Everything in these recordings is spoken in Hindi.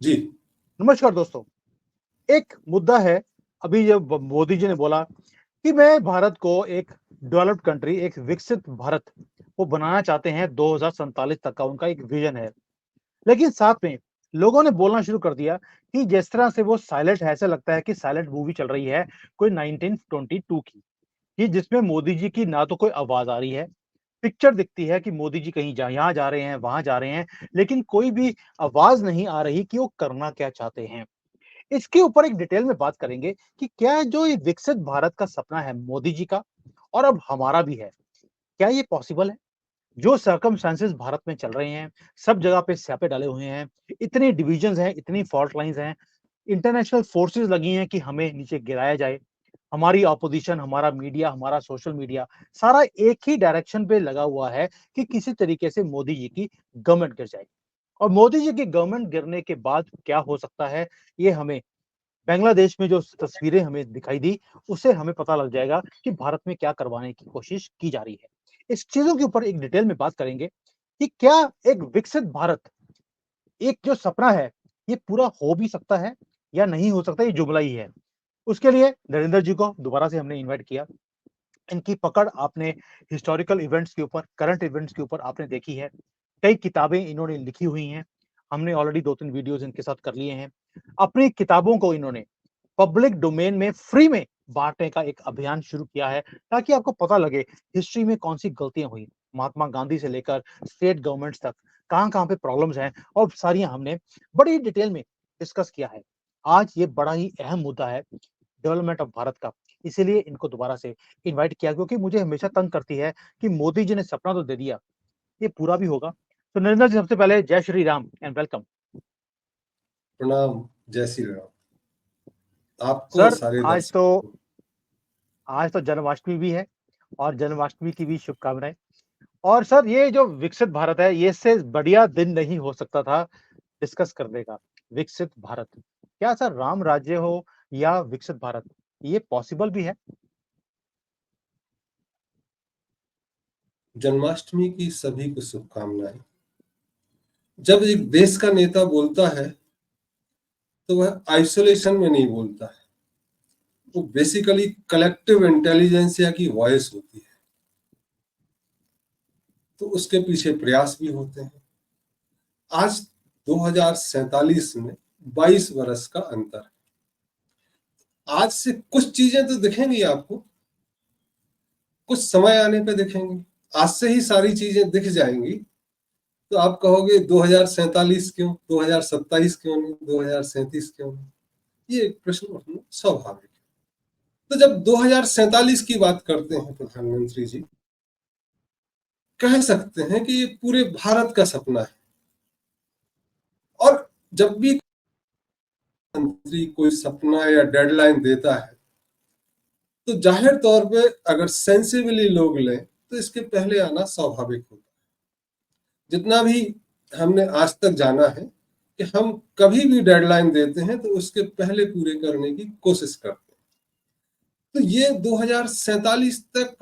जी। नमस्कार दोस्तों। एक मुद्दा है, अभी जब मोदी जी ने बोला कि मैं भारत को एक डेवलप्ड कंट्री, एक विकसित भारत वो बनाना चाहते हैं, 2047 तक का उनका एक विजन है। लेकिन साथ में लोगों ने बोलना शुरू कर दिया कि जिस तरह से वो साइलेंट है, ऐसा लगता है कि साइलेंट मूवी चल रही है कोई 1922 की, कि जिसमें मोदी जी की ना तो कोई आवाज़ आ रही है, पिक्चर दिखती है कि मोदी जी कहीं यहाँ जा रहे हैं, वहाँ जा रहे हैं, लेकिन कोई भी आवाज़ नहीं आ रही कि वो करना क्या चाहते हैं। इसके ऊपर एक डिटेल में बात करेंगे कि क्या जो ये विकसित भारत का सपना है मोदी जी का और अब हमारा भी है, क्या ये पॉसिबल है? जो सर्कमस्टेंसेस भारत में चल रहे हैं, सब जगह पे स्यापे डाले हुए हैं, इतनी डिविजन्स हैं, इतनी फॉल्ट लाइन्स हैं, इंटरनेशनल फोर्सेस लगी हैं कि हमें नीचे गिराया जाए। हमारी ऑपोजिशन, हमारा मीडिया, हमारा सोशल मीडिया, सारा एक ही डायरेक्शन पे लगा हुआ है कि किसी तरीके से मोदी जी की गवर्नमेंट गिर जाए। और मोदी जी की गवर्नमेंट गिरने के बाद क्या हो सकता है, ये हमें बांग्लादेश में जो तस्वीरें हमें दिखाई दी, उससे हमें पता लग जाएगा कि भारत में क्या करवाने की कोशिश की जा रही है। इस चीज़ों के ऊपर एक डिटेल में बात करेंगे कि क्या एक विकसित भारत, एक जो सपना है, ये पूरा हो भी सकता है या नहीं हो सकता, ये जुमला ही है। उसके लिए नरेंद्र जी को दोबारा से हमने इन्वाइट किया। इनकी पकड़ आपने हिस्टोरिकल इवेंट्स के ऊपर, करंट इवेंट्स के ऊपर आपने देखी है। कई किताबें इन्होंने लिखी हुई हैं। हमने ऑलरेडी 2-3 वीडियोज़ इनके साथ कर लिए हैं। अपनी किताबों को इन्होंने पब्लिक डोमेन में फ्री में बाँटने का एक अभियान शुरू किया है, ताकि आपको पता लगे हिस्ट्री में कौन-सी गलतियाँ हुई। महात्मा गांधी से लेकर स्टेट गवर्नमेंट्स तक कहाँ-कहाँ पे प्रॉब्लम्स हैं और सारियाँ हमने बड़ी डिटेल में डिस्कस किया है। आज ये बड़ा ही अहम मुद्दा है डेवलपमेंट ऑफ भारत का। इसीलिए इनको दोबारा से इनवाइट किया, क्योंकि मुझे हमेशा तंग करती है कि मोदी जी ने सपना तो दे दिया, ये पूरा भी होगा? तो नरेंद्र जी, सबसे पहले जय श्री राम एंड वेलकम। प्रणाम। जय श्री राम आपको और सर, सारे आज तो दर्शकों को। आज तो जन्माष्टमी भी है और जन्माष्टमी की भी शुभकामनाएँ। और सर, ये जो विकसित भारत है, ये इससे बढ़िया दिन नहीं हो सकता था डिस्कस करने का। विकसित भारत, क्या सर राम राज्य हो या विकसित भारत, ये पॉसिबल भी है? जन्माष्टमी की सभी को शुभकामनाएं। जब एक देश का नेता बोलता है तो वह आइसोलेशन में नहीं बोलता है, वो बेसिकली कलेक्टिव इंटेलिजेंसिया की वॉइस होती है। तो उसके पीछे प्रयास भी होते हैं। आज 2047 में 22 वर्ष का अंतर है। आज से कुछ चीजें तो दिखेंगी आपको, कुछ समय आने पे दिखेंगी। आज से ही सारी चीजें दिख जाएंगी तो आप कहोगे 2047 क्यों, 2027 क्यों नहीं, 2037 क्यों नहीं? ये प्रश्न उठना स्वाभाविक है। तो जब 2047 की बात करते हैं प्रधानमंत्री जी, कह सकते हैं कि ये पूरे भारत का सपना है। और जब भी मंत्री कोई सपना या डेडलाइन देता है तो जाहिर तौर पे अगर सेंसिबली लोग लें तो इसके पहले आना स्वाभाविक होता है। जितना भी हमने आज तक जाना है कि हम कभी भी डेडलाइन देते हैं तो उसके पहले पूरे करने की कोशिश करते हैं। तो ये 2047 तक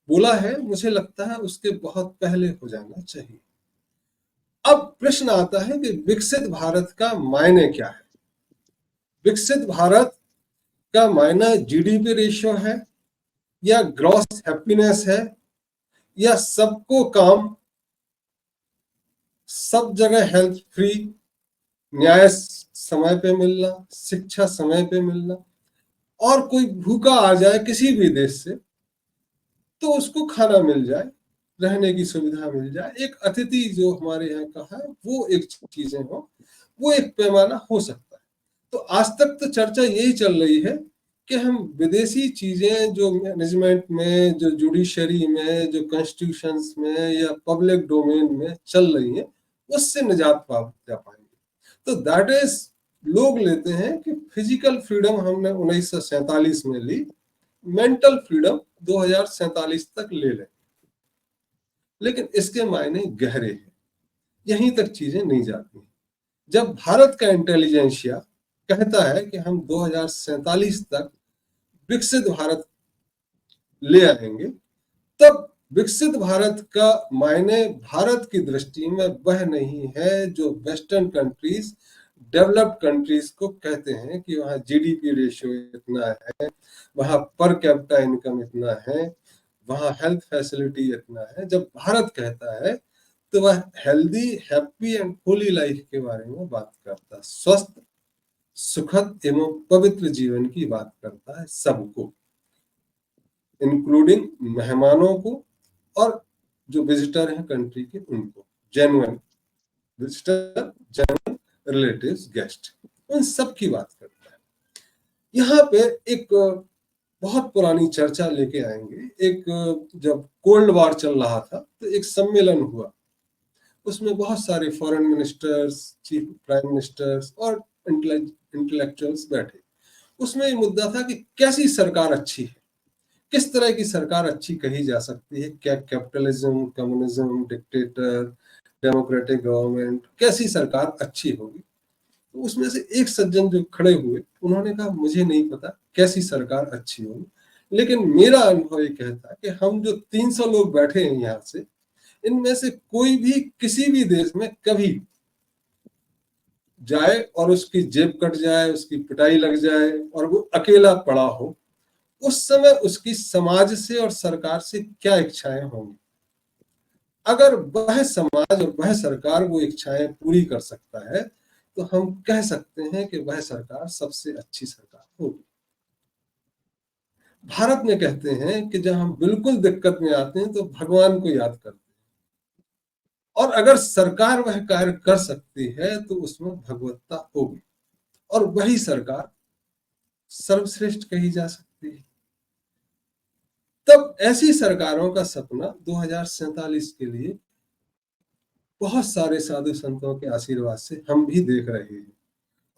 बोला है, मुझे लगता है उसके बहुत पहले हो जाना चाहिए। अब प्रश्न आता है कि विकसित भारत का मायने क्या है? विकसित भारत का मायना जीडीपी रेशियो है या ग्रॉस हैप्पीनेस है या सबको काम, सब जगह हेल्थ फ्री, न्याय समय पे मिलना, शिक्षा समय पे मिलना, और कोई भूखा आ जाए किसी भी देश से तो उसको खाना मिल जाए, रहने की सुविधा मिल जाए, एक अतिथि जो हमारे यहाँ का है वो एक चीजें हो, वो एक पैमाना हो सकता है। तो आज तक तो चर्चा यही चल रही है कि हम विदेशी चीजें जो मैनेजमेंट में, जो जुडिशरी में, जो कॉन्स्टिट्यूशन में या पब्लिक डोमेन में चल रही है उससे निजात पा जा पाएंगे। तो दैट इज, लोग लेते हैं कि फिजिकल फ्रीडम हमने 1947 में ली, मेंटल फ्रीडम 2047 तक ले लें। लेकिन इसके मायने गहरे हैं, यहीं तक चीजें नहीं जाती। जब भारत का इंटेलिजेंशिया कहता है कि हम 2047 तक विकसित भारत ले आएंगे, तब विकसित भारत का मायने भारत की दृष्टि में वह नहीं है जो वेस्टर्न कंट्रीज डेवलप्ड कंट्रीज को कहते हैं कि वहाँ जीडीपी रेशियो इतना है, वहाँ पर कैपिटा इनकम इतना है, वहाँ हेल्थ फैसिलिटी इतना है। जब भारत कहता है तो वह healthy, happy and Holi life के बारे में बात करता है, स्वस्थ, सुखद एवं पवित्र जीवन की बात करता है सबको, इंक्लूडिंग मेहमानों को और जो विजिटर हैं कंट्री के उनको, genuine visitor, genuine relatives, guest, उन सब की बात करता है। यहाँ पे एक बहुत पुरानी चर्चा लेके आएंगे। एक जब कोल्ड वॉर चल रहा था तो एक सम्मेलन हुआ, उसमें बहुत सारे foreign ministers, chief prime ministers और इंटेलेक्चुअल्स बैठे। उसमें ये मुद्दा था कि कैसी सरकार अच्छी है, किस तरह की सरकार अच्छी कही जा सकती है, क्या capitalism, communism, dictator, democratic government, कैसी सरकार अच्छी होगी। तो उसमें से एक सज्जन जो खड़े हुए उन्होंने कहा मुझे नहीं पता कैसी सरकार अच्छी होगी, लेकिन मेरा अनुभव ये कहता है कि हम जो 300 लोग बैठे हैं यहाँ से, इनमें से कोई भी किसी भी देश में कभी जाए और उसकी जेब कट जाए, उसकी पिटाई लग जाए और वो अकेला पड़ा हो, उस समय उसकी समाज से और सरकार से क्या इच्छाएं होंगी। अगर वह समाज और वह सरकार वो इच्छाएं पूरी कर सकता है तो हम कह सकते हैं कि वह सरकार सबसे अच्छी सरकार होगी। भारत में कहते हैं कि जब हम बिल्कुल दिक्कत में आते हैं तो भगवान को याद करते हैं, और अगर सरकार वह कार्य कर सकती है तो उसमें भगवत्ता होगी और वही सरकार सर्वश्रेष्ठ कही जा सकती है। तब ऐसी सरकारों का सपना 2047 के लिए बहुत सारे साधु संतों के आशीर्वाद से हम भी देख रहे हैं,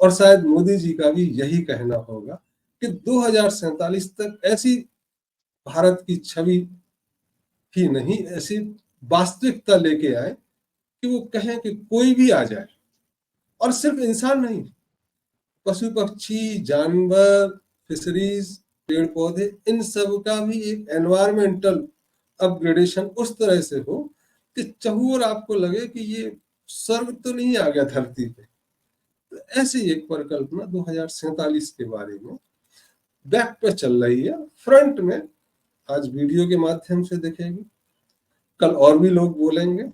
और शायद मोदी जी का भी यही कहना होगा कि 2047 तक ऐसी भारत की छवि ही नहीं, ऐसी वास्तविकता लेके आए कि वो कहें कि कोई भी आ जाए, और सिर्फ इंसान नहीं, पशु पक्षी, जानवर, फिशरीज, पेड़ पौधे, इन सब का भी एक एनवायरमेंटल अपग्रेडेशन उस तरह से हो कि चहुओर आपको लगे कि ये स्वर्ग तो नहीं आ गया धरती पे। तो ऐसी एक परिकल्पना 2047 के बारे में बैक पे चल रही है, फ्रंट में आज वीडियो के माध्यम से दिखेगी, कल और भी लोग बोलेंगे,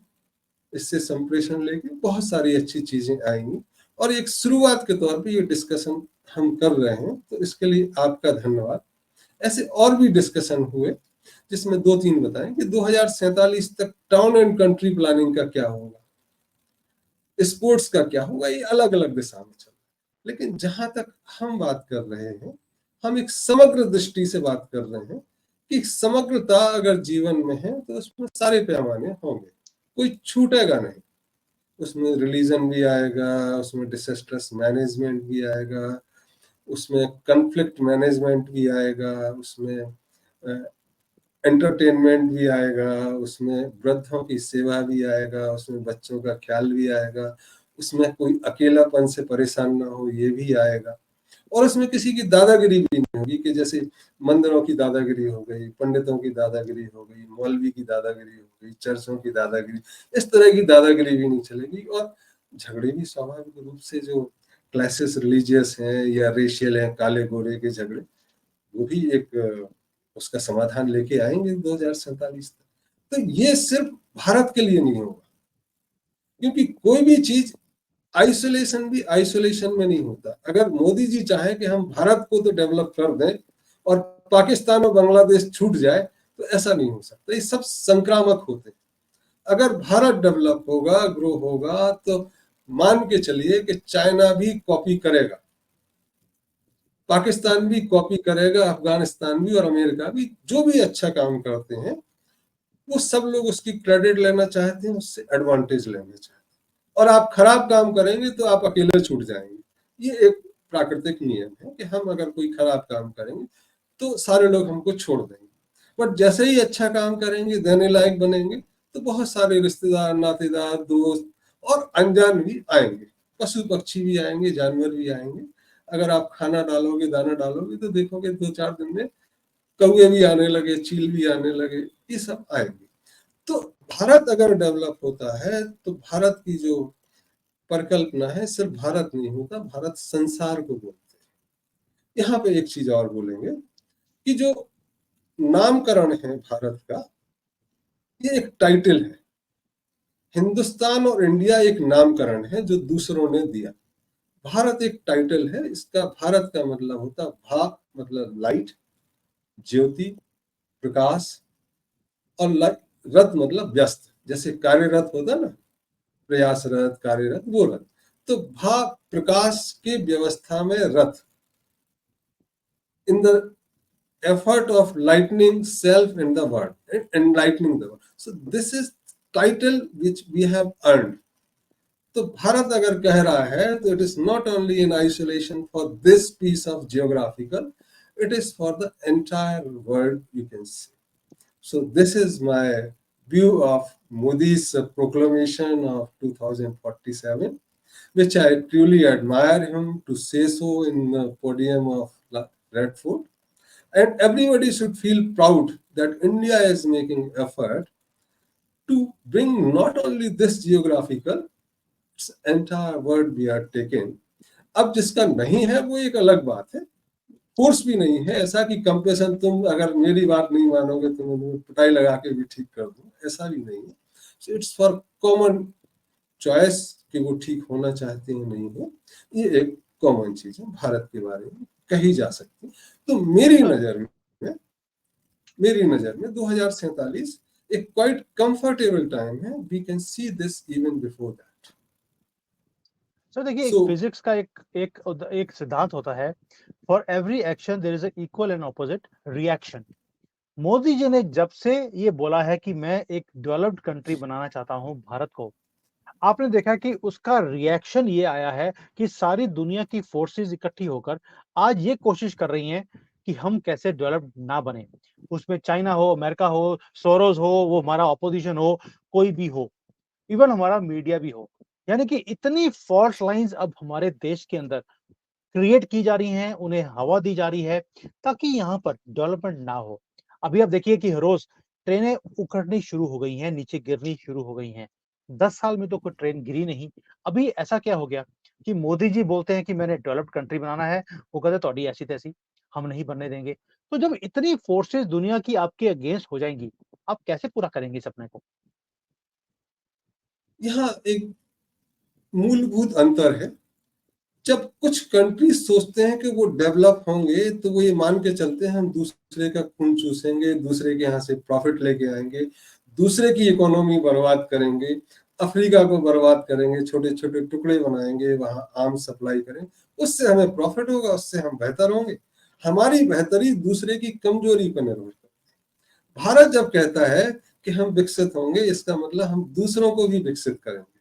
इससे संप्रेषण लेके बहुत सारी अच्छी चीजें आएंगी, और एक शुरुआत के तौर पे ये डिस्कशन हम कर रहे हैं, तो इसके लिए आपका धन्यवाद। ऐसे और भी डिस्कशन हुए जिसमें 2-3 बताएं कि 2047 तक टाउन एंड कंट्री प्लानिंग का क्या होगा, स्पोर्ट्स का क्या होगा, ये अलग अलग दिशा में चल रहा है। लेकिन जहां तक हम बात कर रहे हैं, हम एक समग्र दृष्टि से बात कर रहे हैं कि समग्रता अगर जीवन में है तो उसमें सारे पैमाने होंगे, कोई छूटेगा नहीं। उसमें रिलीजन भी आएगा, उसमें डिजास्टर्स मैनेजमेंट भी आएगा, उसमें कन्फ्लिक्ट मैनेजमेंट भी आएगा, उसमें एंटरटेनमेंट भी आएगा, उसमें वृद्धों की सेवा भी आएगा, उसमें बच्चों का ख्याल भी आएगा, उसमें कोई अकेलापन से परेशान ना हो ये भी आएगा, और उसमें किसी की दादागिरी भी नहीं होगी कि जैसे मंदिरों की दादागिरी हो गई, पंडितों की दादागिरी हो गई, मौलवी की दादागिरी हो गई, चर्चों की दादागिरी, इस तरह की दादागिरी भी नहीं चलेगी। और झगड़े भी स्वाभाविक रूप से जो क्लासेस रिलीजियस हैं या रेशियल हैं, काले गोरे के झगड़े, वो भी एक उसका समाधान लेके आएंगे 2047 तक। तो ये सिर्फ भारत के लिए नहीं होगा, क्योंकि कोई भी चीज आइसोलेशन भी आइसोलेशन में नहीं होता। अगर मोदी जी चाहे कि हम भारत को तो डेवलप कर दें और पाकिस्तान और बांग्लादेश छूट जाए, तो ऐसा नहीं हो सकता। ये सब संक्रामक होते हैं। अगर भारत डेवलप होगा, ग्रो होगा, तो मान के चलिए कि चाइना भी कॉपी करेगा, पाकिस्तान भी कॉपी करेगा, अफगानिस्तान भी और अमेरिका भी। जो भी अच्छा काम करते हैं वो सब लोग उसकी क्रेडिट लेना चाहते हैं, उससे एडवांटेज लेना चाहते हैं, और आप खराब काम करेंगे तो आप अकेले छूट जाएंगे। ये एक प्राकृतिक नियम है कि हम अगर कोई खराब काम करेंगे तो सारे लोग हमको छोड़ देंगे, बट जैसे ही अच्छा काम करेंगे, देने लायक बनेंगे, तो बहुत सारे रिश्तेदार, नातेदार, दोस्त और अनजान भी आएंगे, पशु पक्षी भी आएंगे, जानवर भी आएंगे। अगर आप खाना डालोगे, दाना डालोगे, तो देखोगे 2-4 दिन में कौए भी आने लगे, चील भी आने लगे, ये सब आएंगे। तो भारत अगर डेवलप होता है तो भारत की जो परिकल्पना है सिर्फ भारत नहीं होता, भारत संसार को बोलते हैं। यहाँ पे एक चीज और बोलेंगे कि जो नामकरण है भारत का, ये एक टाइटल है। हिंदुस्तान और इंडिया एक नामकरण है जो दूसरों ने दिया। भारत एक टाइटल है, इसका भारत का मतलब होता भा मतलब लाइट, ज्योति, प्रकाश, और रथ मतलब व्यस्त, जैसे कार्यरत होता ना, प्रयासरत, कार्यरत, वो रथ। तो भा प्रकाश के व्यवस्था में रथ, in the effort of lightening self in the world, enlightening the world. So this is title which we have earned. तो भारत अगर कह रहा है तो it is not only in isolation for this piece of geographical, it is for the entire world, you can say. So this is my view of Modi's proclamation of 2047, which I truly admire him to say so in the podium of Red Fort. And everybody should feel proud that India is making effort to bring not only this geographical, it's entire world we are taking. अब जिसका नहीं है वो एक अलग बात है, फोर्स भी नहीं है ऐसा कि कंपेशन, तुम अगर मेरी बात नहीं मानोगे तो मैं पिटाई लगा के भी ठीक कर दूं, ऐसा भी नहीं है। So it's for common choice कि वो ठीक होना चाहते हैं नहीं हो, ये एक कॉमन चीज है भारत के बारे में कही जा सकती। तो मेरी नजर में 2047 एक क्वाइट कंफर्टेबल टाइम है, we can see this even before that. Sir देखिए, एक फिजिक्स का एक सिद्धांत होता है, for every action there is a equal and opposite reaction. Modi ji ने जब से ये बोला है कि मैं एक डेवलप्ड कंट्री बनाना चाहता हूं भारत को, आपने देखा कि उसका रिएक्शन ये आया है कि सारी दुनिया की फोर्सेस इकट्ठी होकर आज ये कोशिश कर रही हैं कि हम कैसे डेवलप्ड ना बने। उसमें चाइना हो, अमेरिका हो, सोरोस हो, वो हमारा ऑपोजिशन हो, कोई भी हो, इवन हमारा मीडिया भी हो। यानी कि इतनी फॉल्ट लाइंस अब हमारे देश के अंदर क्रिएट की जा रही हैं, उन्हें हवा दी जा रही है ताकि यहाँ पर डेवलपमेंट ना हो। अभी आप देखिए कि रोज ट्रेनें उखड़नी शुरू हो गई हैं, नीचे गिरनी शुरू हो गई हैं। 10 साल में तो कोई ट्रेन गिरी नहीं। अभी ऐसा क्या हो गया कि मोदी जी बोलते हैं कि मैंने डेवलप्ड कंट्री बनाना है, वो कहते हैं ਤੁਹਾਡੀ ऐसी तैसी, हम नहीं बनने देंगे। तो जब इतनी फोर्सेस दुनिया की आपके अगेंस्ट हो जाएंगी, आप कैसे पूरा करेंगे इस सपने को? यहाँ एक मूलभूत अंतर है। जब कुछ कंट्रीज सोचते हैं कि वो डेवलप होंगे तो वो ये मान के चलते हैं हम दूसरे का खून चूसेंगे, दूसरे के यहाँ से प्रॉफिट लेके आएंगे, दूसरे की इकोनॉमी बर्बाद करेंगे, अफ्रीका को बर्बाद करेंगे, छोटे छोटे टुकड़े बनाएंगे, वहां आर्म्स सप्लाई करें, उससे हमें प्रॉफिट होगा, उससे हम बेहतर होंगे। हमारी बेहतरी दूसरे की कमजोरी पर निर्भर करती है। भारत जब कहता है कि हम विकसित होंगे, इसका मतलब हम दूसरों को भी विकसित करेंगे,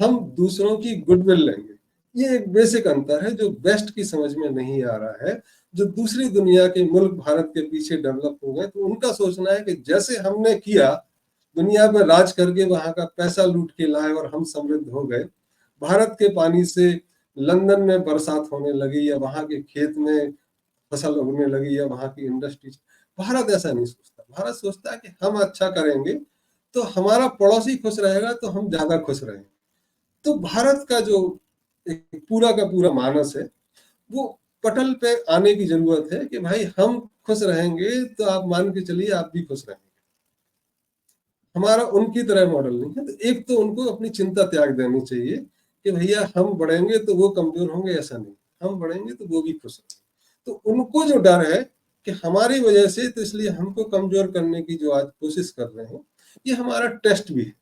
हम दूसरों की गुडविल लेंगे। ये एक बेसिक अंतर है जो वेस्ट की समझ में नहीं आ रहा है। जो दूसरी दुनिया के मुल्क भारत के पीछे डेवलप हो गए तो उनका सोचना है कि जैसे हमने किया, दुनिया में राज करके वहां का पैसा लूट के लाए और हम समृद्ध हो गए, भारत के पानी से लंदन में बरसात होने लगी या वहां के खेत में फसल उगने लगी या वहां की इंडस्ट्रीज। भारत ऐसा नहीं सोचता। भारत सोचता है कि हम अच्छा करेंगे तो हमारा पड़ोसी खुश रहेगा तो हम ज्यादा खुश रहेंगे। तो भारत का जो एक पूरा का पूरा मानस है वो पटल पे आने की जरूरत है कि भाई हम खुश रहेंगे तो आप मान के चलिए आप भी खुश रहेंगे। हमारा उनकी तरह मॉडल नहीं है। तो एक तो उनको अपनी चिंता त्याग देनी चाहिए कि भैया हम बढ़ेंगे तो वो कमजोर होंगे, ऐसा नहीं, हम बढ़ेंगे तो वो भी खुश होंगे। तो उनको जो डर है कि हमारी वजह से, तो इसलिए हमको कमजोर करने की जो आज कोशिश कर रहे हैं, ये हमारा टेस्ट भी है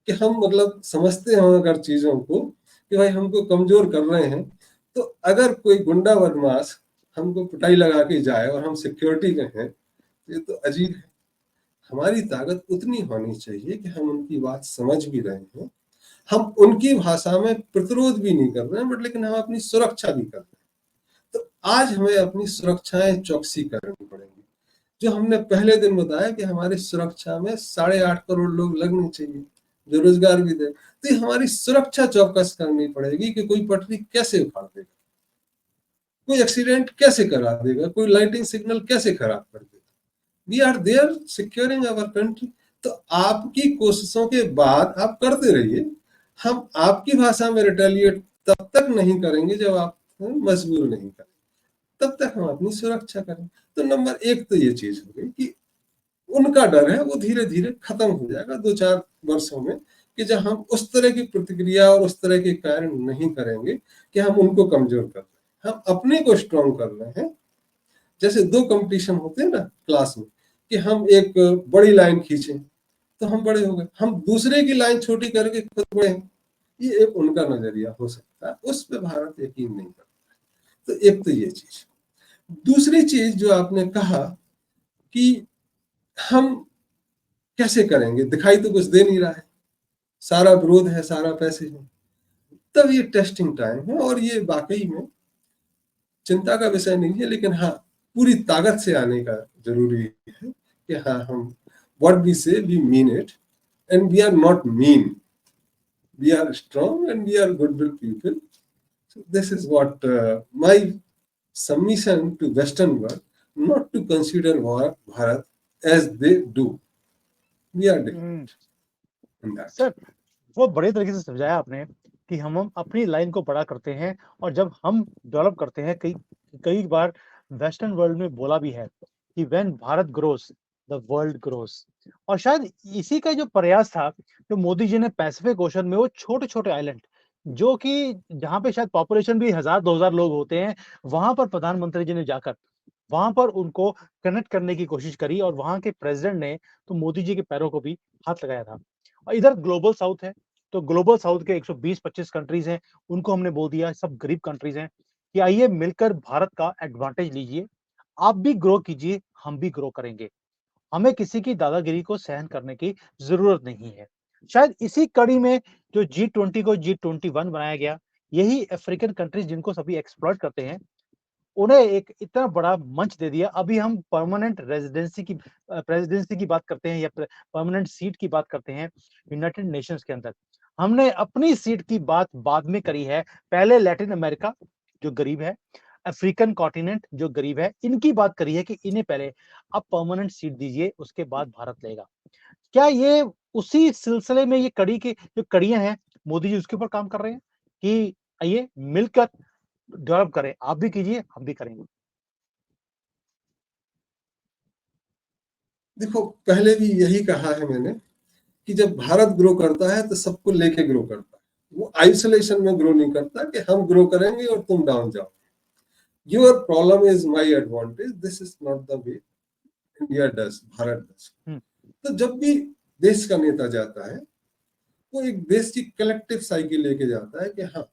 कि हम मतलब समझते हैं अगर चीजों को कि भाई हमको कमजोर कर रहे हैं। तो अगर कोई गुंडा बदमाश हमको पिटाई लगा के जाए और हम सिक्योरिटी में हैं, ये तो अजीब है। हमारी ताकत उतनी होनी चाहिए कि हम उनकी बात समझ भी रहे हैं, हम उनकी भाषा में प्रतिरोध भी नहीं कर रहे हैं, बट लेकिन हम अपनी सुरक्षा भी कर रहे हैं। तो आज हमें अपनी सुरक्षाएं चौकसी करनी पड़ेगी। जो हमने पहले दिन बताया कि हमारी सुरक्षा में 8.5 करोड़ लोग लगने चाहिए जो रोजगार भी दे, तो ये हमारी सुरक्षा चौकस करनी पड़ेगी कि कोई पटरी कैसे उखाड़ देगा, कोई एक्सीडेंट कैसे करा देगा, कोई लाइटिंग सिग्नल कैसे खराब कर देगा। We are there securing our country. तो आपकी कोशिशों के बाद आप करते रहिए, हम आपकी भाषा में रिटेलिएट तब तक नहीं करेंगे जब आप मजबूर नहीं करें, तब तक हम अपनी सुरक्षा करें। तो नंबर एक तो ये चीज हो गई कि उनका डर है वो धीरे धीरे खत्म हो जाएगा 2-4 वर्षों में, कि जब हम उस तरह की प्रतिक्रिया और उस तरह के कार्य नहीं करेंगे कि हम उनको कमजोर कर रहे हैं, हम अपने को स्ट्रांग कर रहे हैं। जैसे 2 कंपटीशन होते हैं ना क्लास में, कि हम एक बड़ी लाइन खींचें तो हम बड़े हो गए, हम दूसरे की लाइन छोटी करके खुद बड़े हैं, ये एक उनका नजरिया हो सकता है, उस पर भारत यकीन नहीं करता। तो एक तो ये चीज। दूसरी चीज जो आपने कहा कि हम कैसे करेंगे, दिखाई तो कुछ दे नहीं रहा है, सारा विरोध है, सारा पैसे है, तब ये टेस्टिंग टाइम है। और ये वाकई में चिंता का विषय नहीं है, लेकिन हाँ पूरी ताकत से आने का जरूरी है कि हाँ हम what we say we mean it, and we are not mean, we are strong and we are goodwill people. So this is what my submission to Western world, not to consider Bharat as they do. We are different in that. Sir वो बड़े तरीके से समझाया आपने कि हम अपनी लाइन को बड़ा करते हैं, और जब हम डेवलप करते हैं, कई कई बार वेस्टर्न वर्ल्ड में बोला भी है कि when Bharat grows the world grows. और शायद इसी का जो प्रयास था, जो मोदी जी ने पैसिफिक ओशन में वो छोटे-छोटे आइलैंड, जो कि जहाँ पे शायद पॉपुलेशन भी 1000-2000 लोग होते हैं, वहाँ पर प्रधानमंत्री जी ने जाकर वहाँ पर उनको कनेक्ट करने की कोशिश करी, और वहाँ के प्रेसिडेंट ने तो मोदी जी के पैरों को भी हाथ लगाया था। और इधर ग्लोबल साउथ है, तो ग्लोबल साउथ के 120-25 कंट्रीज हैं, उनको हमने बोल दिया सब गरीब कंट्रीज हैं कि आइए मिलकर भारत का एडवांटेज लीजिए, आप भी ग्रो कीजिए, हम भी ग्रो करेंगे। हमें किसी की दादागिरी को सहन करने की ज़रूरत नहीं है। शायद इसी कड़ी में जो G20 को G21 बनाया गया, यही अफ्रीकन कंट्रीज जिनको सभी एक्सप्लॉइट करते हैं, उन्हें एक इतना बड़ा मंच दे दिया। अभी हम परमानेंट प्रेसिडेंसी की बात करते हैं, या परमानेंट सीट की बात करते हैं यूनाइटेड नेशंस के अंदर। हमने अपनी सीट की बात बाद में करी है। पहले लैटिन अमेरिका जो गरीब है, अफ्रीकन कॉन्टिनेंट जो गरीब है, इनकी बात करी है कि इन्हें पहले आप परमानेंट सीट दीजिए, उसके बाद भारत लेगा। क्या ये उसी सिलसिले में ये कड़ी की जो कड़ियाँ हैं, मोदी जी उसके ऊपर काम कर रहे हैं कि आइए मिलकर डेवलप करें, आप भी कीजिए, हम भी करेंगे? देखो पहले भी यही कहा है मैंने कि जब भारत ग्रो करता है तो सबको लेके ग्रो करता है, वो आइसोलेशन में ग्रो नहीं करता कि हम ग्रो करेंगे और तुम डाउन जाओ। Your problem is my advantage, this is not the way India does, Bharat does. तो जब भी देश का नेता जाता है वो एक देश की कलेक्टिव साइकिल लेके जाता है कि हाँ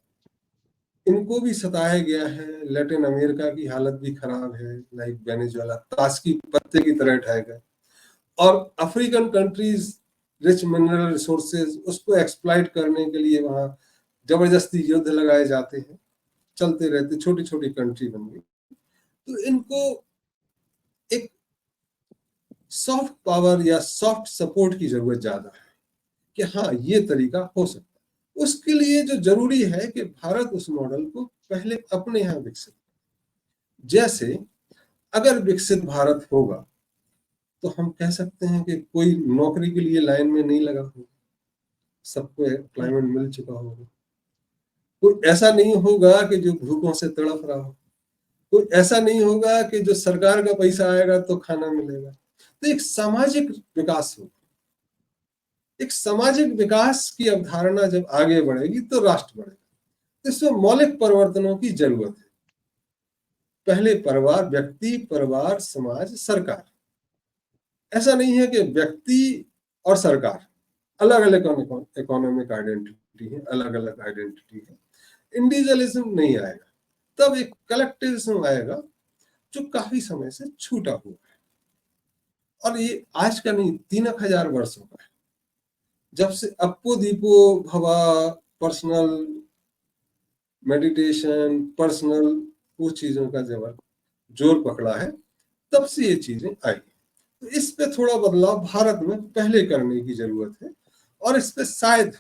इनको भी सताया गया है, लैटिन अमेरिका की हालत भी खराब है, लाइक वेनेजुएला ताश की पत्ते की तरह ढह गए, और African countries rich mineral resources उसको एक्सप्लॉइट करने के लिए वहां जबरदस्ती युद्ध लगाए जाते हैं, चलते रहते, छोटी छोटी कंट्री बन गई। तो इनको एक सॉफ्ट पावर या सॉफ्ट सपोर्ट की जरूरत ज्यादा है कि हाँ ये तरीका हो सकता है। उसके लिए जो जरूरी है कि भारत उस मॉडल को पहले अपने यहाँ विकसित, जैसे अगर विकसित भारत होगा तो हम कह सकते हैं कि कोई नौकरी के लिए लाइन में नहीं लगा होगा, सबको एम्प्लॉयमेंट मिल चुका होगा, कोई ऐसा नहीं होगा कि जो भूखों से तड़प रहा हो, कोई ऐसा नहीं होगा कि जो सरकार का पैसा आएगा तो खाना मिलेगा। तो एक सामाजिक विकास होगा, एक सामाजिक विकास की अवधारणा जब आगे बढ़ेगी तो राष्ट्र बढ़ेगा। तो इसमें मौलिक परिवर्तनों की जरूरत है। पहले परिवार, व्यक्ति, परिवार, समाज, सरकार। ऐसा नहीं है कि व्यक्ति और सरकार अलग अलग इकोनॉमिक आइडेंटिटी है, अलग अलग आइडेंटिटी है, इंडिविजुअलिज्म नहीं आएगा, तब एक कलेक्टिविज्म आएगा जो काफी समय से छूटा हुआ है। और ये आज का नहीं, 3000 वर्षों का है, जब से अप्पो दीपो भवा, पर्सनल मेडिटेशन, पर्सनल वो चीजों का जब जोर पकड़ा है तब से ये चीजें आई। तो इस पे थोड़ा बदलाव भारत में पहले करने की जरूरत है, और इस पे शायद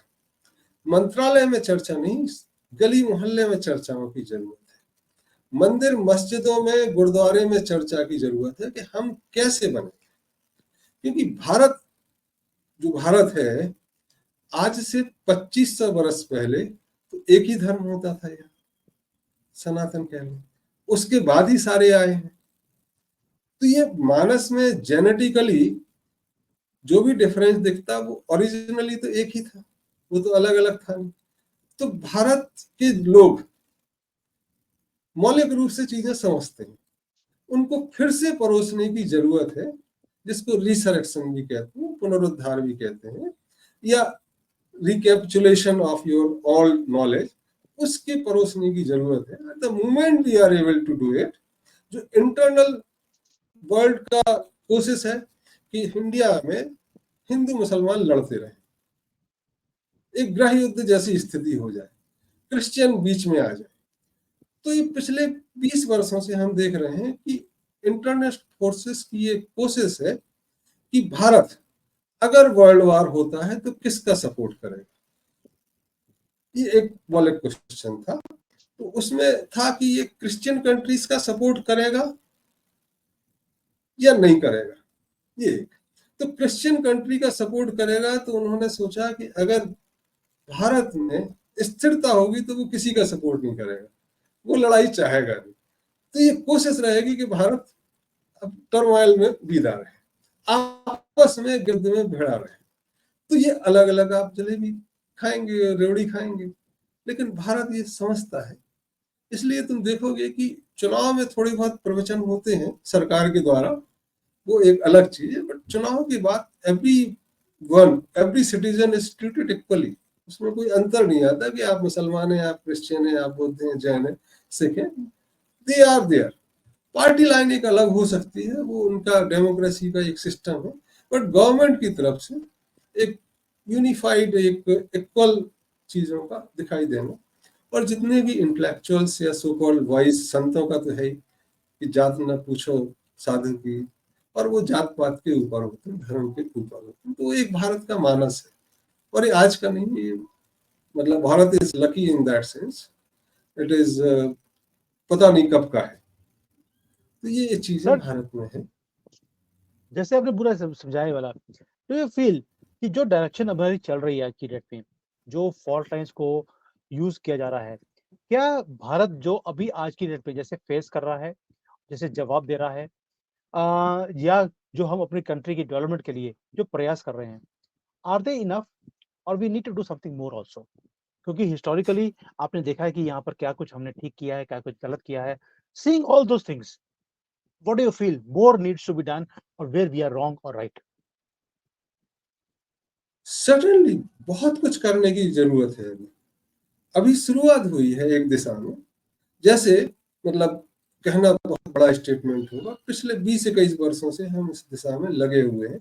मंत्रालय में चर्चा नहीं, गली मोहल्ले में चर्चाओं की जरूरत है, मंदिर मस्जिदों में, गुरुद्वारे में चर्चा की जरूरत है कि हम कैसे बने, क्योंकि जो भारत है, आज से 2500 वर्ष पहले तो एक ही धर्म होता था यार, सनातन कह लो, उसके बाद ही सारे आए हैं। तो ये मानस में जेनेटिकली जो भी डिफरेंस दिखता वो ओरिजिनली तो एक ही था, वो तो अलग अलग था नहीं। तो भारत के लोग मौलिक रूप से चीजें समझते हैं, उनको फिर से परोसने की जरूरत है, जिसको रिसरेक्शन भी कहते हैं, पुनरुद्धार भी कहते हैं, या recapitulation of your all knowledge, उसके परोसने की जरूरत है। At the moment we are able to do it, जो इंटरनल वर्ल्ड का कोशिश है कि इंडिया में हिंदू मुसलमान लड़ते रहे, एक गृह युद्ध जैसी स्थिति हो जाए, क्रिश्चियन बीच में आ जाए। तो ये पिछले 20 वर्षों से हम देख रहे हैं कि इंटरनेशनल फोर्सेस की ये कोशिश है कि भारत अगर वर्ल्ड वार होता है तो किसका सपोर्ट करेगा। ये एक मौलिक क्वेश्चन था। तो उसमें था कि ये क्रिश्चियन कंट्रीज का सपोर्ट करेगा या नहीं करेगा, ये एक। तो क्रिश्चियन कंट्री का सपोर्ट करेगा तो उन्होंने सोचा कि अगर भारत में स्थिरता होगी तो वो किसी का सपोर्ट नहीं करेगा, वो लड़ाई चाहेगा नहीं। तो ये कोशिश रहेगी कि भारत अब टर्मोइल में बीदा रहे, आपस में गिरद में भिड़ा रहे। तो ये अलग अलग आप जलेबी खाएंगे, रेवड़ी खाएंगे, लेकिन भारत ये समझता है। इसलिए तुम देखोगे कि चुनाव में थोड़ी बहुत प्रवचन होते हैं सरकार के द्वारा, वो एक अलग चीज है, बट चुनाव की बात every citizen is treated equally. उसमें कोई अंतर नहीं आता कि आप मुसलमान हैं, आप क्रिश्चियन हैं, आप बौद्ध हैं, जैन हैं, सिख हैं, they are there. Party line एक अलग हो सकती है, वो उनका डेमोक्रेसी का एक सिस्टम है, बट गवर्नमेंट की तरफ से एक यूनिफाइड, एक इक्वल चीजों का दिखाई देना। और जितने भी इंटेलेक्चुअल्स या सो कॉल्ड वॉइस, संतों का तो है ही कि जात न पूछो साधु की, और वो जात पात के ऊपर होते हैं, धर्म के ऊपर होते हैं। तो एक भारत का मानस है, और ये आज का नहीं, ये मतलब Bharat is lucky in that sense, it is पता नहीं कब का है। तो ये चीजें भारत में है। जैसे आपने पूरा समझाए वाला, तो ये फील कि जो डायरेक्शन हमारी चल रही है आज की डेट में, जो फॉल्ट लाइंस को यूज किया जा रहा है, क्या भारत जो अभी आज की डेट में जैसे फेस कर रहा है, जैसे जवाब दे रहा है, या जो हम अपनी कंट्री की डेवलपमेंट के लिए जो प्रयास कर रहे हैं, आर दे इनफ और we need to do something more also? क्योंकि हिस्टोरिकली आपने देखा है कि यहाँ पर क्या कुछ हमने ठीक किया है, क्या कुछ गलत किया है। Seeing all those things, what do you feel more needs to be done और वेयर वी आर रॉन्ग और राइट? सर्टेनली बहुत कुछ करने की जरूरत है। अभी शुरुआत हुई है एक दिशा में, जैसे मतलब कहना बहुत बड़ा स्टेटमेंट होगा, पिछले 20-21 वर्षों से हम इस दिशा में लगे हुए हैं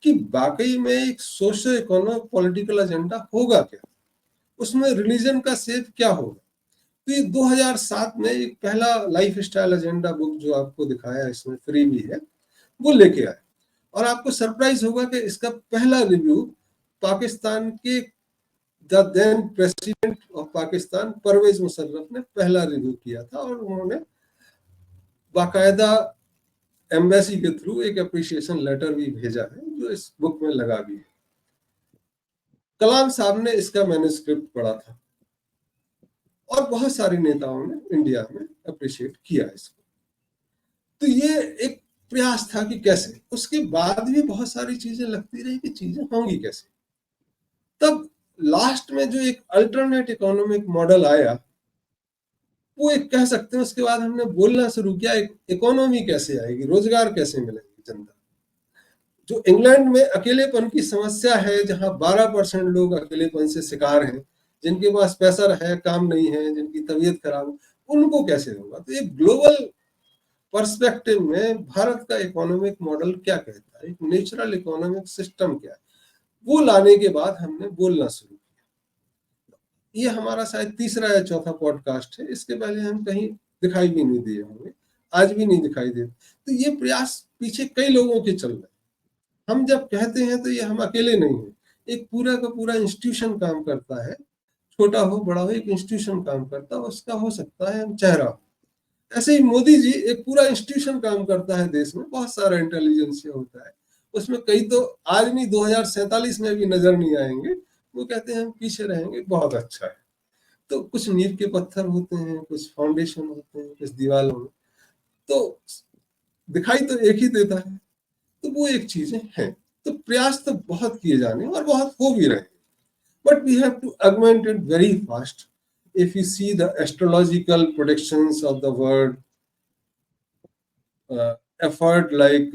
कि वाकई में एक सोशो इकोनॉमिक पॉलिटिकल एजेंडा होगा क्या, उसमें रिलीजन का सेफ क्या होगा। तो ये 2007 में एक पहला लाइफ स्टाइल एजेंडा बुक जो आपको दिखाया, इसमें फ्री भी है, वो लेके आए। और आपको सरप्राइज होगा कि इसका पहला रिव्यू पाकिस्तान के the then president of Pakistan Pervez Musharraf ने पहला रिव्यू किया था, और उन्होंने बाकायदा एम्बेसी के थ्रू एक अप्रिशिएशन लेटर भी भेजा है, जो इस बुक में लगा भी है। कलाम साहब ने इसका मैन्युस्क्रिप्ट पढ़ा था, और बहुत सारे नेताओं ने इंडिया में अप्रिशिएट किया इसको। तो ये एक प्रयास था कि कैसे, उसके बाद भी बहुत सारी चीजें लगती रही कि चीजें होंगी कैसे। तब लास्ट में जो एक अल्टरनेट इकोनॉमिक मॉडल आया, वो एक कह सकते हैं, उसके बाद हमने बोलना शुरू किया इकोनॉमी कैसे आएगी, रोजगार कैसे मिलेगी जनता। जो इंग्लैंड में अकेलेपन की समस्या है, जहां 12% लोग अकेलेपन से शिकार हैं, जिनके पास पैसा है, काम नहीं है, जिनकी तबीयत खराब है, उनको कैसे होगा। तो एक ग्लोबल पर्सपेक्टिव में भारत का इकोनॉमिक मॉडल क्या कहता है, एक नेचुरल इकोनॉमिक सिस्टम क्या है, वो लाने के बाद हमने बोलना शुरू किया। ये हमारा शायद तीसरा या चौथा पॉडकास्ट है, इसके पहले हम कहीं दिखाई भी नहीं दिए होंगे, आज भी नहीं दिखाई देते। तो ये प्रयास पीछे कई लोगों के चल रहे हैं। हम जब कहते हैं तो ये हम अकेले नहीं हैं, एक पूरा का पूरा इंस्टीट्यूशन काम करता है, छोटा हो बड़ा हो, एक इंस्टीट्यूशन काम करता है, उसका हो सकता है हम चेहरा हो। ऐसे ही मोदी जी, एक पूरा इंस्टीट्यूशन काम करता है देश में, बहुत सारा इंटेलिजेंसिया होता है, उसमें कई तो आज नहीं 2047 में भी नजर नहीं आएंगे, वो कहते हैं हम पीछे रहेंगे, बहुत अच्छा है। तो कुछ नींव के पत्थर होते हैं, कुछ फाउंडेशन होते हैं, कुछ दीवारों में, तो दिखाई तो एक ही देता है। तो वो एक चीजें हैं। तो प्रयास तो बहुत किए जाने और बहुत हो भी रहे, but we have to augment it very fast. If you see the astrological predictions of the world, effort like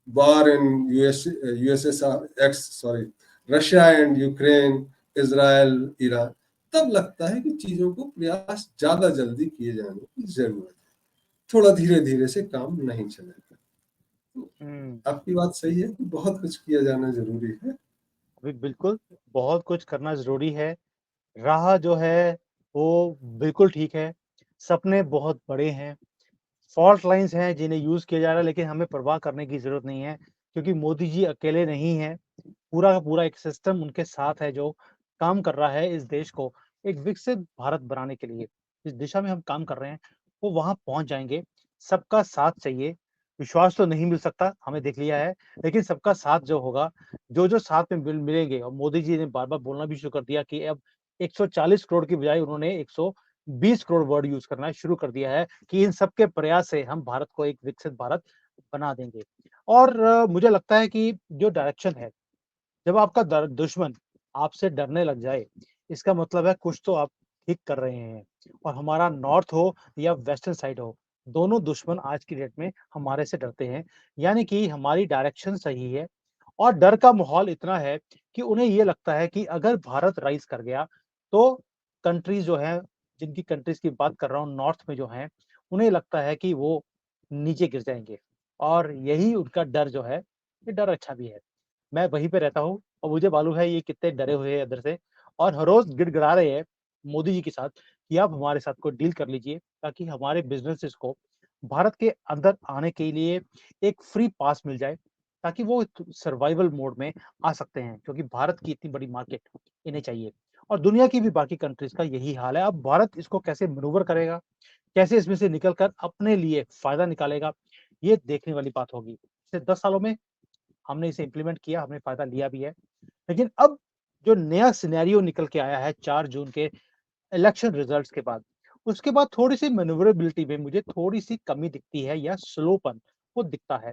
war in USSR, sorry, Russia and Ukraine, Israel, Iran, तब लगता है कि चीजों को प्रयास ज्यादा जल्दी किए जाने की जरूरत है। थोड़ा धीरे धीरे से काम नहीं चलेगा। तो आपकी बात सही है कि बहुत कुछ किया जाना जरूरी है। अभी बिल्कुल बहुत कुछ करना जरूरी है। राह जो है वो बिल्कुल ठीक है, सपने बहुत बड़े हैं, फॉल्ट लाइन्स हैं जिन्हें यूज़ किया जा रहा है, लेकिन हमें परवाह करने की ज़रूरत नहीं है, क्योंकि मोदी जी अकेले नहीं हैं। पूरा का पूरा एक सिस्टम उनके साथ है जो काम कर रहा है इस देश को एक विकसित भारत बनाने के लिए। जिस दिशा में हम काम कर रहे हैं, वो वहाँ पहुँच जाएँगे। सबका साथ चाहिए, विश्वास तो नहीं मिल सकता, हमें देख लिया है, लेकिन सबका साथ जो होगा, जो-जो साथ में मिलेंगे, और मोदी जी ने बार-बार बोलना भी शुरू कर दिया कि अब 140 करोड़ की बजाय उन्होंने 120 करोड़ वर्ड यूज़ करना शुरू कर दिया है कि इन सबके प्रयास से हम भारत को एक विकसित भारत बना देंगे। और मुझे लगता है कि जो डायरेक्शन है, जब आपका दुश्मन आपसे डरने लग जाए, इसका मतलब है कुछ तो आप ठीक कर रहे हैं। और हमारा नॉर्थ हो या वेस्टर्न साइड हो, दोनों दुश्मन आज की डेट में हमारे से डरते हैं। यानी कि हमारी डायरेक्शन सही है और डर का माहौल इतना है कि उन्हें ये लगता है कि अगर भारत राइज़ कर गया, तो कंट्रीज़ जो हैं, जिनकी कंट्रीज़ की बात कर रहा हूँ नॉर्थ में जो हैं, उन्हें लगता है कि वो नीचे गिर जाएँगे। और यही उनका डर जो है, ये डर अच्छा भी है। मैं वहीं पे रहता हूँ और मुझे मालूम है ये कितने डरे हुए हैं अंदर से, और हर रोज़ गिड़गिड़ा रहे हैं मोदी जी के साथ कि आप हमारे साथ कोई डील कर लीजिए, ताकि हमारे बिज़नेसेस को भारत के अंदर आने के लिए एक फ्री पास मिल जाए, ताकि वो सर्वाइवल मोड में आ सकते हैं, क्योंकि भारत की इतनी बड़ी मार्केट इन्हें चाहिए। और दुनिया की भी बाकी कंट्रीज़ का यही हाल है। अब भारत इसको कैसे मैनूवर करेगा, कैसे इसमें से निकल कर अपने लिए फ़ायदा निकालेगा, ये देखने वाली बात होगी। पिछले 10 सालों में हमने इसे इम्प्लीमेंट किया, हमने फ़ायदा लिया भी है। लेकिन अब जो नया सिनेरियो निकल के आया है 4 जून के इलेक्शन रिजल्ट्स के बाद, उसके बाद थोड़ी-सी मैन्यूवरेबिलिटी में मुझे थोड़ी-सी कमी दिखती है, या स्लोपन वो दिखता है।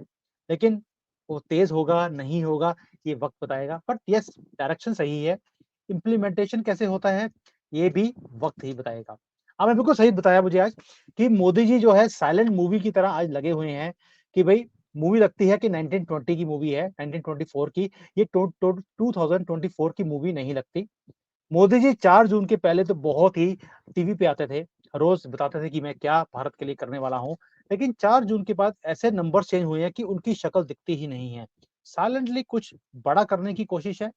लेकिन वो तेज़ होगा, नहीं होगा, ये वक़्त बताएगा। बट येस, डायरेक्शन सही है। इम्प्लीमेंटेशन कैसे होता है, ये भी वक़्त ही बताएगा। आपने बिल्कुल सही बताया मुझे आज कि मोदी जी जो है साइलेंट मूवी की तरह आज लगे हुए हैं कि भई मूवी लगती है कि 1920 की मूवी है, 1924 की, ये 2024 की मूवी नहीं लगती। मोदी जी 4 जून के पहले तो बहुत ही टीवी पे आते थे, रोज़ बताते थे कि मैं क्या भारत के लिए करने वाला हूँ। लेकिन 4 जून के बाद ऐसे नंबर्स चेंज हुए हैं कि उनकी शक्ल दिखती ही नहीं है। साइलेंटली कुछ बड़ा करने की कोशिश है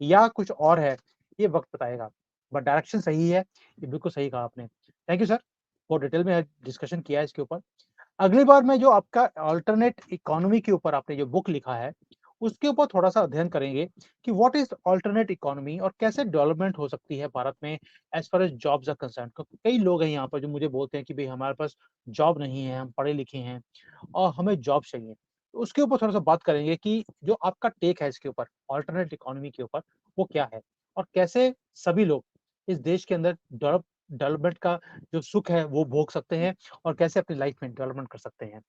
या कुछ और है, ये वक़्त बताएगा। बट डायरेक्शन सही है, ये बिल्कुल सही कहा आपने। थैंक यू सर, बहुत डिटेल में डिस्कशन किया है इसके ऊपर। अगली बार मैं जो आपका अल्टरनेट इकोनॉमी के ऊपर आपने जो बुक लिखा है, उसके ऊपर थोड़ा-सा अध्ययन करेंगे कि व्हाट इज़ अल्टरनेट इकोनॉमी और कैसे डेवलपमेंट हो सकती है भारत में as far as jobs are concerned. क्योंकि कई लोग हैं यहाँ पर जो मुझे बोलते हैं कि भई हमारे पास जॉब नहीं है, हम पढ़े-लिखे हैं और हमें जॉब चाहिए। तो उसके ऊपर थोड़ा-सा बात करेंगे कि जो आपका टेक है इसके ऊपर, अल्टरनेट इकोनॉमी के ऊपर, वो क्या है? और कैसे सभी लोग इस देश के अंदर डेवलपमेंट का जो सुख है, वो भोग सकते हैं और कैसे अपनी लाइफ में डेवलपमेंट कर सकते हैं।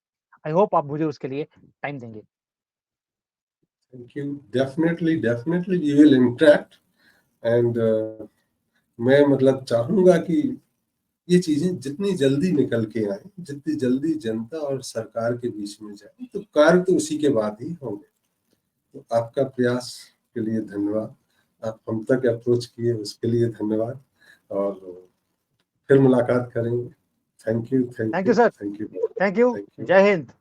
आई होप आप मुझे उसके लिए टाइम देंगे। Thank you. Definitely definitely we will interact and मैं मतलब चाहूंगा कि ये चीजें जितनी जल्दी निकल के आए, जितनी जल्दी जनता और सरकार के बीच में जाए, तो कार्य तो उसी के बाद ही होंगे। तो आपका प्रयास के लिए धन्यवाद। आप हम तक अप्रोच किए उसके लिए धन्यवाद, और फिर मुलाकात करेंगे। Thank you, thank thank you you, sir, thank you, thank you. Thank you. जय हिंद।